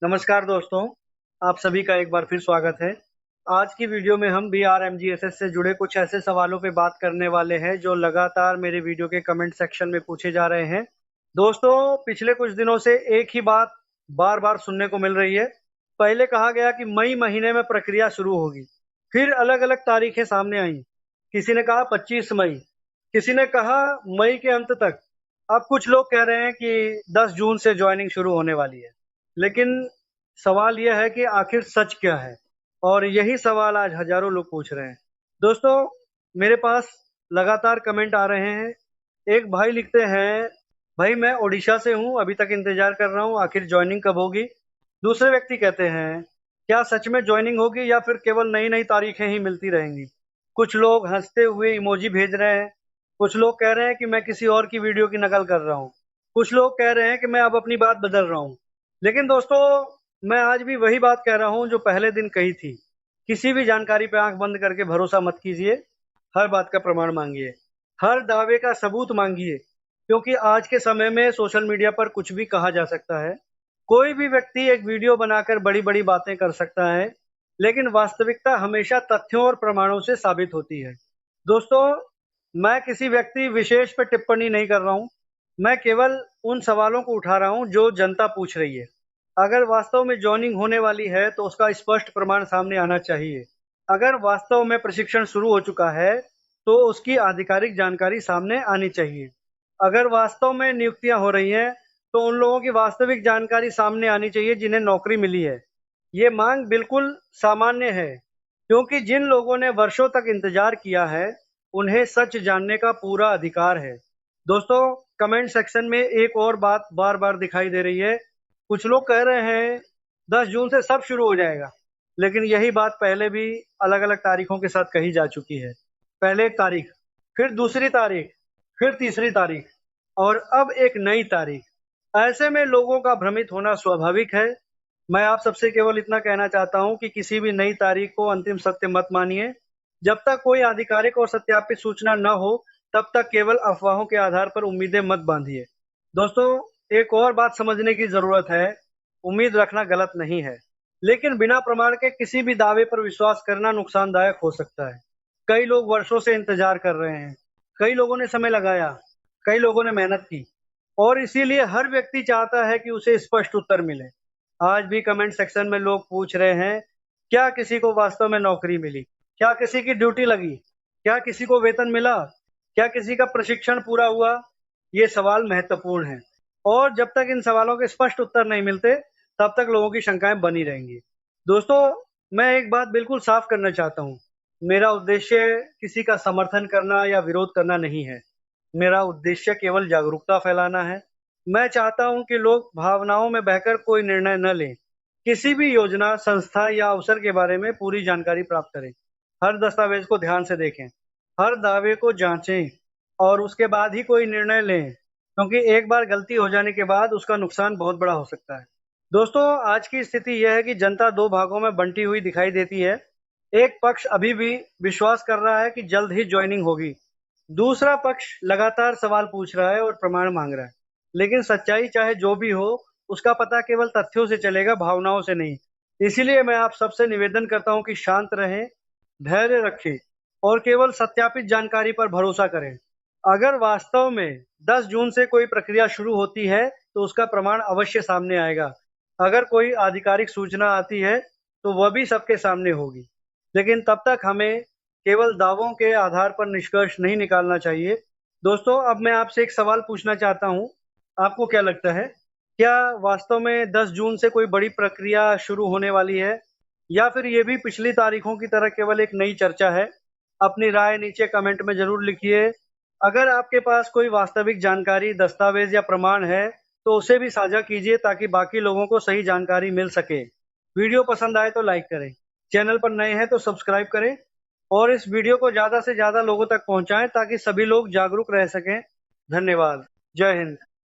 नमस्कार दोस्तों, आप सभी का एक बार फिर स्वागत है। आज की वीडियो में हम BRMGSS से जुड़े कुछ ऐसे सवालों पे बात करने वाले हैं जो लगातार मेरे वीडियो के कमेंट सेक्शन में पूछे जा रहे हैं। दोस्तों, पिछले कुछ दिनों से एक ही बात बार-बार सुनने को मिल रही है। पहले कहा गया कि मई महीने में प्रक्रिया शुरू होगी, फिर अलग-अलग तारीखें सामने आईं। किसी ने कहा 25 मई, किसी ने कहा मई के अंत तक। अब कुछ लोग कह रहे हैं कि 10 जून से जॉइनिंग शुरू होने वाली है। लेकिन सवाल यह है कि आखिर सच क्या है? और यही सवाल आज हज़ारों लोग पूछ रहे हैं। दोस्तों, मेरे पास लगातार कमेंट आ रहे हैं। एक भाई लिखते हैं, "भाई मैं ओडिशा से हूँ, अभी तक इंतज़ार कर रहा हूँ, आखिर जॉइनिंग कब होगी?" दूसरे व्यक्ति कहते हैं, "क्या सच में जॉइनिंग होगी या फिर केवल नई-नई तारीखें ही मिलती रहेंगी?" कुछ लोग हँसते हुए इमोजी भेज रहे हैं। कुछ लोग कह रहे हैं कि मैं किसी और की वीडियो की नकल कर रहा हूँ। कुछ लोग कह रहे हैं कि मैं अब अपनी बात बदल रहा हूँ। लेकिन दोस्तों, मैं आज भी वही बात कह रहा हूँ जो पहले दिन कही थी। किसी भी जानकारी पे आँख बंद करके भरोसा मत कीजिए, हर बात का प्रमाण माँगिए, हर दावे का सबूत माँगिए, क्योंकि आज के समय में सोशल मीडिया पर कुछ भी कहा जा सकता है। कोई भी व्यक्ति एक वीडियो बनाकर बड़ी-बड़ी बातें कर सकता है, लेकिन वास्तविकता हमेशा तथ्यों और प्रमाणों से साबित होती है। दोस्तों, मैं किसी व्यक्ति विशेष पे टिप्पणी नहीं कर रहा हूँ, मैं केवल उन सवालों को उठा रहा हूँ जो जनता पूछ रही है। अगर वास्तव में जॉइनिंग होने वाली है तो उसका स्पष्ट प्रमाण सामने आना चाहिए। अगर वास्तव में प्रशिक्षण शुरू हो चुका है तो उसकी आधिकारिक जानकारी सामने आनी चाहिए। अगर वास्तव में नियुक्तियां हो रही हैं तो उन लोगों की वास्तविक जानकारी सामने आनी चाहिए जिन्हें नौकरी मिली है। ये मांग बिल्कुल सामान्य है, क्योंकि जिन लोगों ने वर्षों तक इंतजार किया है उन्हें सच जानने का पूरा अधिकार है। दोस्तों, कमेंट सेक्शन में एक और बात बार-बार दिखाई दे रही है। कुछ लोग कह रहे हैं 10 जून से सब शुरू हो जाएगा, लेकिन यही बात पहले भी अलग-अलग तारीखों के साथ कही जा चुकी है। पहले एक तारीख, फिर दूसरी तारीख, फिर तीसरी तारीख और अब एक नई तारीख। ऐसे में लोगों का भ्रमित होना स्वाभाविक है। मैं आप सबसे केवल इतना कहना चाहता हूँ कि किसी भी नई तारीख को अंतिम सत्य मत मानिए। जब तक कोई आधिकारिक और सत्यापित सूचना न हो, तब तक केवल अफवाहों के आधार पर उम्मीदें मत बांधिए। दोस्तों, एक और बात समझने की ज़रूरत है, उम्मीद रखना गलत नहीं है, लेकिन बिना प्रमाण के किसी भी दावे पर विश्वास करना नुकसानदायक हो सकता है। कई लोग वर्षों से इंतज़ार कर रहे हैं, कई लोगों ने समय लगाया, कई लोगों ने मेहनत की और इसीलिए हर व्यक्ति चाहता है कि उसे स्पष्ट उत्तर मिले। आज भी कमेंट सेक्शन में लोग पूछ रहे हैं, क्या किसी को वास्तव में नौकरी मिली? क्या किसी की ड्यूटी लगी? क्या किसी को वेतन मिला? क्या किसी का प्रशिक्षण पूरा हुआ? ये सवाल महत्वपूर्ण हैं और जब तक इन सवालों के स्पष्ट उत्तर नहीं मिलते, तब तक लोगों की शंकाएँ बनी रहेंगी। दोस्तों, मैं एक बात बिल्कुल साफ करना चाहता हूँ, मेरा उद्देश्य किसी का समर्थन करना या विरोध करना नहीं है। मेरा उद्देश्य केवल जागरूकता फैलाना है। मैं चाहता हूँ कि लोग भावनाओं में बहकर कोई निर्णय न लें। किसी भी योजना, संस्था या अवसर के बारे में पूरी जानकारी प्राप्त करें। हर दस्तावेज को ध्यान से देखें, हर दावे को जांचें और उसके बाद ही कोई निर्णय लें, क्योंकि एक बार गलती हो जाने के बाद उसका नुकसान बहुत बड़ा हो सकता है। दोस्तों, आज की स्थिति यह है कि जनता 2 भागों में बंटी हुई दिखाई देती है। एक पक्ष अभी भी विश्वास कर रहा है कि जल्द ही जॉइनिंग होगी। दूसरा पक्ष लगातार सवाल पूछ रहा है और प्रमाण मांग रहा है। लेकिन सच्चाई चाहे जो भी हो, उसका पता केवल तथ्यों से चलेगा, भावनाओं से नहीं। इसीलिए मैं आप सबसे निवेदन करता हूँ कि शांत रहें, धैर्य रखें और केवल सत्यापित जानकारी पर भरोसा करें। अगर वास्तव में 10 जून से कोई प्रक्रिया शुरू होती है, तो उसका प्रमाण अवश्य सामने आएगा। अगर कोई आधिकारिक सूचना आती है, तो वह भी सबके सामने होगी। लेकिन तब तक हमें केवल दावों के आधार पर निष्कर्ष नहीं निकालना चाहिए। दोस्तों, अब मैं आपसे एक सवाल पूछना चाहता हूँ, आपको क्या लगता है? क्या वास्तव में 10 जून से कोई बड़ी प्रक्रिया शुरू होने वाली है? या फिर ये भी पिछली तारीखों की तरह केवल एक नई चर्चा है? अपनी राय नीचे कमेंट में ज़रूर लिखिए। अगर आपके पास कोई वास्तविक जानकारी, दस्तावेज़ या प्रमाण है, तो उसे भी साझा कीजिए ताकि बाकी लोगों को सही जानकारी मिल सके। वीडियो पसंद आए तो लाइक करें, चैनल पर नए हैं तो सब्सक्राइब करें और इस वीडियो को ज़्यादा से ज़्यादा लोगों तक पहुँचाएँ ताकि सभी लोग जागरूक रह सकें। धन्यवाद। जय हिंद।